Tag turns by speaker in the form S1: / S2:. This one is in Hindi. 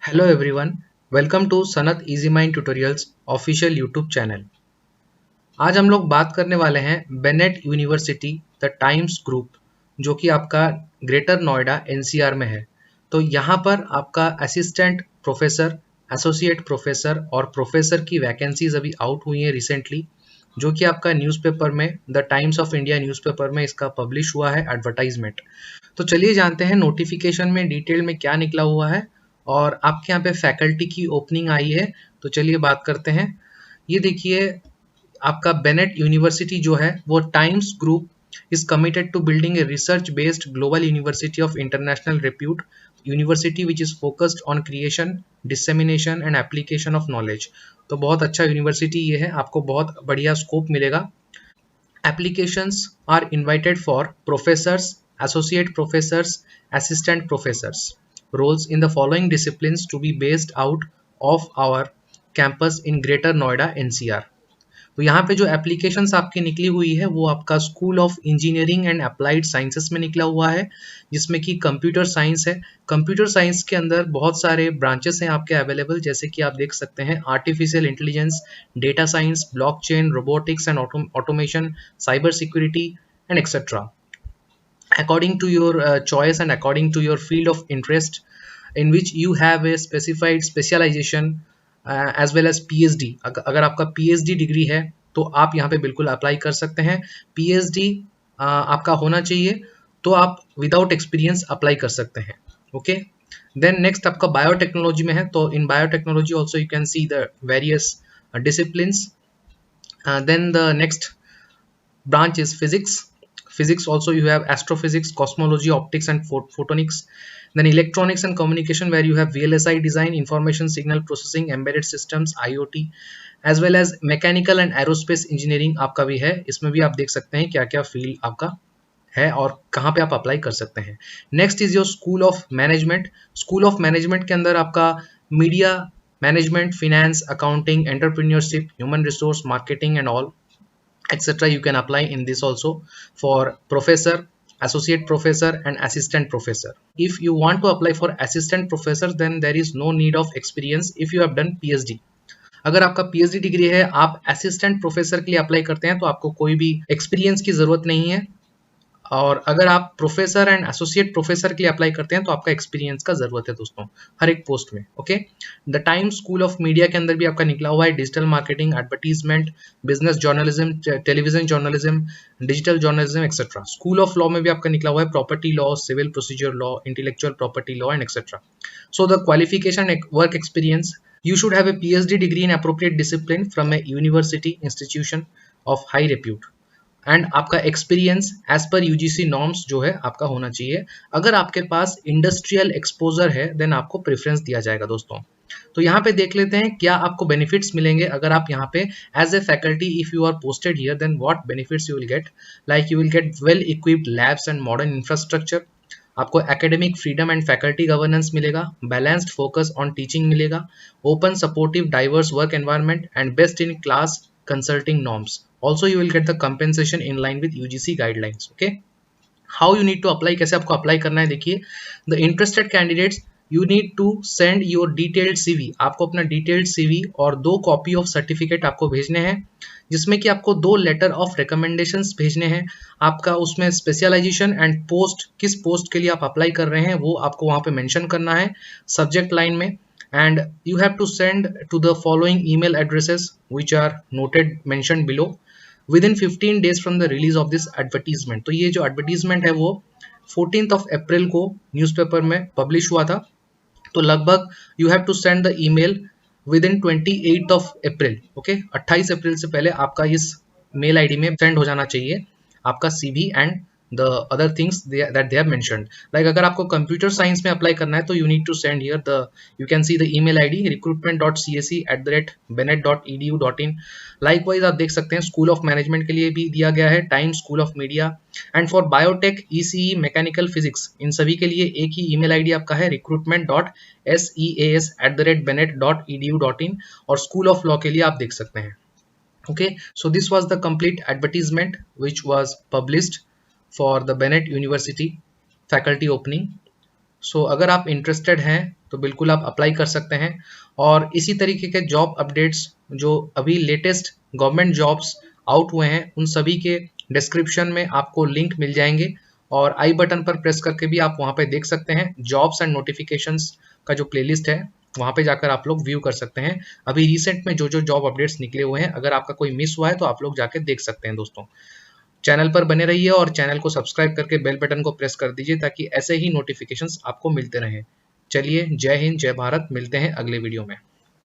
S1: Hello everyone, welcome to Sanath easymind tutorials official YouTube channel. आज हम लोग बात करने वाले हैं Bennett university the times group, जो कि आपका ग्रेटर नोएडा एनसीआर में है। तो यहाँ पर आपका असिस्टेंट प्रोफेसर, एसोसिएट प्रोफेसर और प्रोफेसर की वैकेंसीज अभी आउट हुई हैं रिसेंटली, जो कि आपका न्यूज़पेपर में the times of India newspaper में इसका पब्लिश हुआ है एडवर्टाइजमेंट। तो चलिए जानते हैं नोटिफिकेशन में डिटेल में क्या निकला हुआ है और आपके यहाँ पे फैकल्टी की ओपनिंग आई है। तो चलिए बात करते हैं। ये देखिए, आपका बेनेट यूनिवर्सिटी जो है वो Times group is committed to building a research based global university of international repute university which is focused on creation, dissemination and application of knowledge. तो बहुत अच्छा यूनिवर्सिटी ये है, आपको बहुत बढ़िया स्कोप मिलेगा। Applications are invited for professors, associate professors, assistant professors. Roles in the following disciplines to be based out of our campus in Greater Noida NCR. तो यहाँ पे जो एप्लीकेशंस आपकी निकली हुई है वो आपका school of engineering and applied sciences में निकला हुआ है, जिसमें कि कंप्यूटर साइंस है। कंप्यूटर साइंस के अंदर बहुत सारे ब्रांचेस हैं आपके अवेलेबल, जैसे कि आप देख सकते हैं artificial intelligence, data science, blockchain, robotics and automation, cyber security and etcetera. According to your choice and according to your field of interest in which you have a specified specialization as well as PhD। अगर आपका PhD डिग्री है तो आप यहाँ पे बिल्कुल अप्लाई कर सकते हैं। PhD आपका होना चाहिए, तो आप विदाउट एक्सपीरियंस अप्लाई कर सकते हैं। ओके, देन नेक्स्ट आपका बायोटेक्नोलॉजी में है, तो in biotechnology also you can see the various disciplines. Then the next branch is physics also you have astrophysics, cosmology, optics and photonics. Then electronics and communication, where you have VLSI design, information signal processing, embedded systems, IoT, as well as mechanical and aerospace engineering आपका भी है। इसमें भी आप देख सकते हैं क्या क्या फील्ड आपका है और कहाँ पे आप अप्लाई कर सकते हैं। Next is your school of management. School of management के अंदर आपका media management, finance, accounting, entrepreneurship, human resource, marketing and all etc. You can apply in this also for professor, associate professor and assistant professor. If you want to apply for assistant professor, then there is no need of experience if you have done PhD. अगर आपका PhD डिग्री है, आप असिस्टेंट प्रोफेसर के लिए अप्लाई करते हैं तो आपको कोई भी एक्सपीरियंस की जरूरत नहीं है। और अगर आप प्रोफेसर एंड एसोसिएट प्रोफेसर के लिए अप्लाई करते हैं तो आपका एक्सपीरियंस का जरूरत है दोस्तों, हर एक पोस्ट में। Okay, the Time school of Media के अंदर भी आपका निकला हुआ है digital marketing, advertisement, business journalism, television journalism, digital journalism etcetera. School of law में भी आपका निकला हुआ है property law, civil procedure law, intellectual property law and etcetera. So the qualification, work experience, you should have a PhD degree in appropriate discipline from a university institution of high repute and आपका experience as per UGC norms जो है आपका होना चाहिए। अगर आपके पास इंडस्ट्रियल एक्सपोजर है देन आपको प्रेफरेंस दिया जाएगा दोस्तों। तो यहाँ पे देख लेते हैं क्या आपको बेनिफिट्स मिलेंगे अगर आप यहाँ पे as a faculty if you are posted here, then what benefits you will get. Like you will get well equipped labs and modern infrastructure, आपको academic freedom and faculty governance मिलेगा, बैलेंस्ड फोकस ऑन टीचिंग मिलेगा, open supportive diverse work environment and best in class consulting norms. Also you will get the compensation in line with UGC guidelines. Okay, how you need to apply, कैसे आपको अप्लाई करना है देखिए। the interested candidates you need to send your detailed CV। आपको अपना detailed CV और 2 कॉपी ऑफ सर्टिफिकेट आपको भेजने हैं, जिसमें कि आपको 2 लेटर ऑफ रिकमेंडेशंस भेजने हैं। आपका उसमें स्पेशलाइजेशन एंड पोस्ट, किस पोस्ट के लिए आप अप्लाई कर रहे हैं वो आपको वहाँ पे मेंशन करना है सब्जेक्ट लाइन में। And you have to send to the following email addresses which are noted mentioned below within 15 days from the release of this advertisement। तो ये जो advertisement है वो 14th of April को न्यूज़पेपर में पब्लिश हुआ था, तो लगभग you have to send the email within 28th of April। Okay, 28 अप्रैल से पहले आपका इस मेल आईडी में सेंड हो जाना चाहिए आपका CV and the other things that they have mentioned। like अगर आपको कंप्यूटर साइंस में अप्लाई करना है तो you need to send here the, you can see the email ID recruitment.cac@bennett.edu.in। likewise आप देख सकते हैं स्कूल ऑफ मैनेजमेंट के लिए भी दिया गया है, time school of media and for biotech, ECE, mechanical physics, इन सभी के लिए एक ही email ID आपका है recruitment.seas@bennett.edu.in। और स्कूल ऑफ लॉ के लिए आप देख सकते हैं। okay, so this was the complete advertisement which was published for the Bennett University faculty opening। so अगर आप interested हैं तो बिल्कुल आप अप्लाई कर सकते हैं। और इसी तरीके के जॉब अपडेट्स जो अभी लेटेस्ट गवर्नमेंट जॉब्स आउट हुए हैं उन सभी के डिस्क्रिप्शन में आपको लिंक मिल जाएंगे, और आई बटन पर प्रेस करके भी आप वहां पे देख सकते हैं। जॉब्स एंड नोटिफिकेशंस का जो प्लेलिस्ट है वहां पे जाकर आप लोग व्यू कर सकते हैं। अभी रिसेंट में जो जो जॉब अपडेट्स निकले हुए हैं, अगर आपका कोई मिस हुआ है तो आप लोग जाके देख सकते हैं। दोस्तों, चैनल पर बने रहिए और चैनल को सब्सक्राइब करके बेल बटन को प्रेस कर दीजिए ताकि ऐसे ही नोटिफिकेशंस आपको मिलते रहें। चलिए, जय हिंद, जय भारत, मिलते हैं अगले वीडियो में।